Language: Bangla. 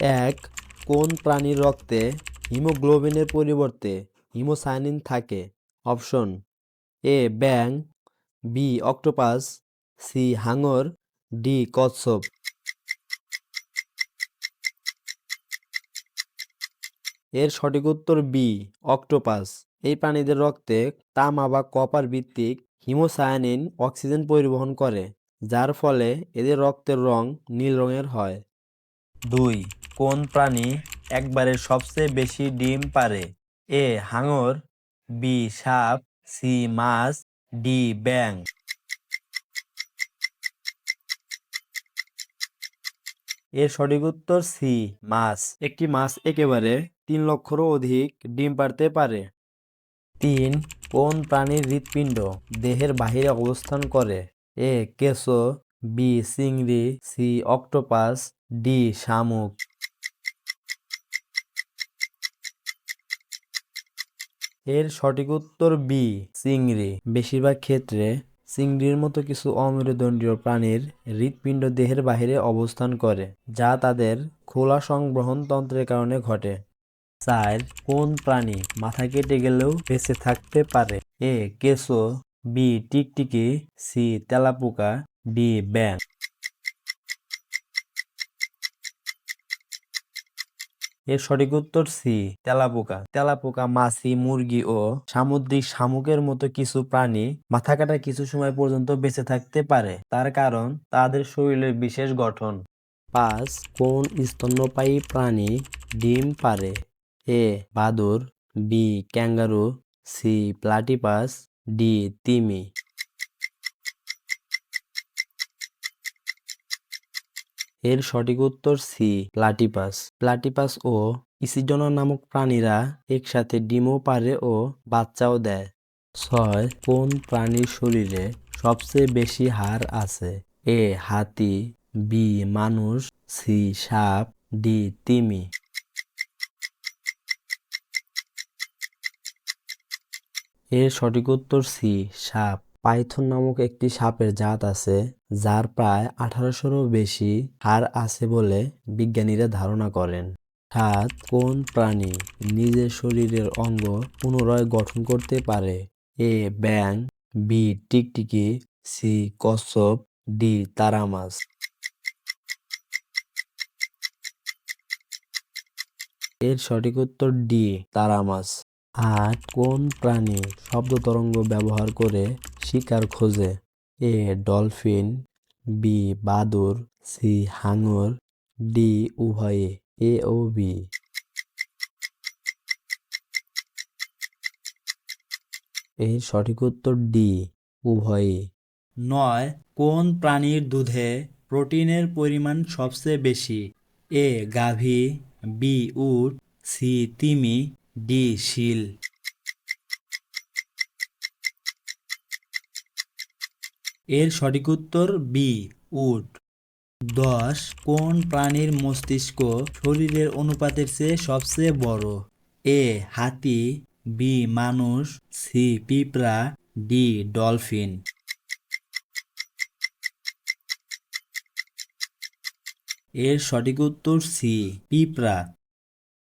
এক, কোন প্রাণীর রক্তে হিমোগ্লোবিনের পরিবর্তে হিমোসায়ানিন থাকে? অপশন: এ ব্যাং, বি অক্টোপাস, সি হাঙর, ডি কচ্ছপ। এর সঠিক উত্তর বি অক্টোপাস। এই প্রাণীদের রক্তে তামা বা কপার ভিত্তিক হিমোসায়ানিন অক্সিজেন পরিবহন করে, যার ফলে এদের রক্তের রং নীল রঙের হয়। 2, কোন প্রাণী একবারে সবচেয়ে বেশি ডিম পারে? এ হাঙর, বি সাপ, সি মাছ, ডি ব্যাং। এর সঠিক উত্তর সি মাছ। একটি মাছ একেবারে 3 লক্ষেরও অধিক ডিম পারতে পারে। 3, কোন প্রাণীর হৃৎপিণ্ড দেহের বাহিরে অবস্থান করে? এ কেঁচো, বি চিংড়ি, সি অক্টোপাস, ডি শামুক। এর সঠিক উত্তর বি চিংড়ি। বেশিরভাগ ক্ষেত্রে চিংড়ির মতো কিছু অমেরুদণ্ডীয় প্রাণীর হৃৎপিণ্ড দেহের বাহিরে অবস্থান করে, যা তাদের খোলা সংবহন তন্ত্রের কারণে ঘটে। 4, কোন প্রাণী মাথা কেটে গেলেও বেঁচে থাকতে পারে? এ কেঁচো, বি টিকটিকি, সি তেলাপোকা, ডি ব্যাং। এর সঠিক উত্তর সি তেলাপোকা। তেলাপোকা মাছি, মুরগি ও সামুদ্রিক শামুকের মতো কিছু প্রাণী মাথা কাটা কিছু সময় পর্যন্ত বেঁচে থাকতে পারে, তার কারণ তাদের শরীরের বিশেষ গঠন। 5, কোন স্তন্যপায়ী প্রাণী ডিম পারে? এ বাদুড়, B kangaroo, C platypus, D তিমি। এর সঠিক উত্তর সি প্লাটিপাস। প্লাটিপাস ও ইসিডনা নামক প্রাণীরা একসাথে ডিমও পারে ও বাচ্চাও দেয়। 6, কোন প্রাণীর শরীরে সবচেয়ে বেশি হাড় আছে? এ হাতি, বি মানুষ, সি সাপ, ডি তিমি। এর সঠিক উত্তর সি সাপ। পাইথন নামক একটি সাপের জাত আছে, যার প্রায় 1800-রও বেশি হাড় আছে বলে বিজ্ঞানীরা ধারণা করেন। 7, কোন প্রাণী নিজের শরীরের অঙ্গ পুনরায় গঠন করতে পারে? এ ব্যাং, বি টিকটিকি, সি কচ্ছপ, ডি তারা মাছ। এর সঠিক উত্তর ডি তারা মাছ। 8, কোন প্রাণী শব্দ তরঙ্গ ব্যবহার করে শিকার খোঁজে? এ ডলফিন, বি বাদুড়, সি হাঙর, ডি উভয়ে। এ ও বি। এর সঠিক উত্তর ডি উভয়ে। 9, কোন প্রাণীর দুধে প্রোটিনের পরিমাণ সবচেয়ে বেশি? এ গাভী, বি উট, সি তিমি, ডি শিল। এর সঠিক উত্তর বি উট। 10, কোন প্রাণীর মস্তিষ্ক শরীরের অনুপাতের চেয়ে সবচেয়ে বড়? এ হাতি, বি মানুষ, সি পিঁপড়া, ডি ডলফিন। এর সঠিক উত্তর সি পিঁপড়া।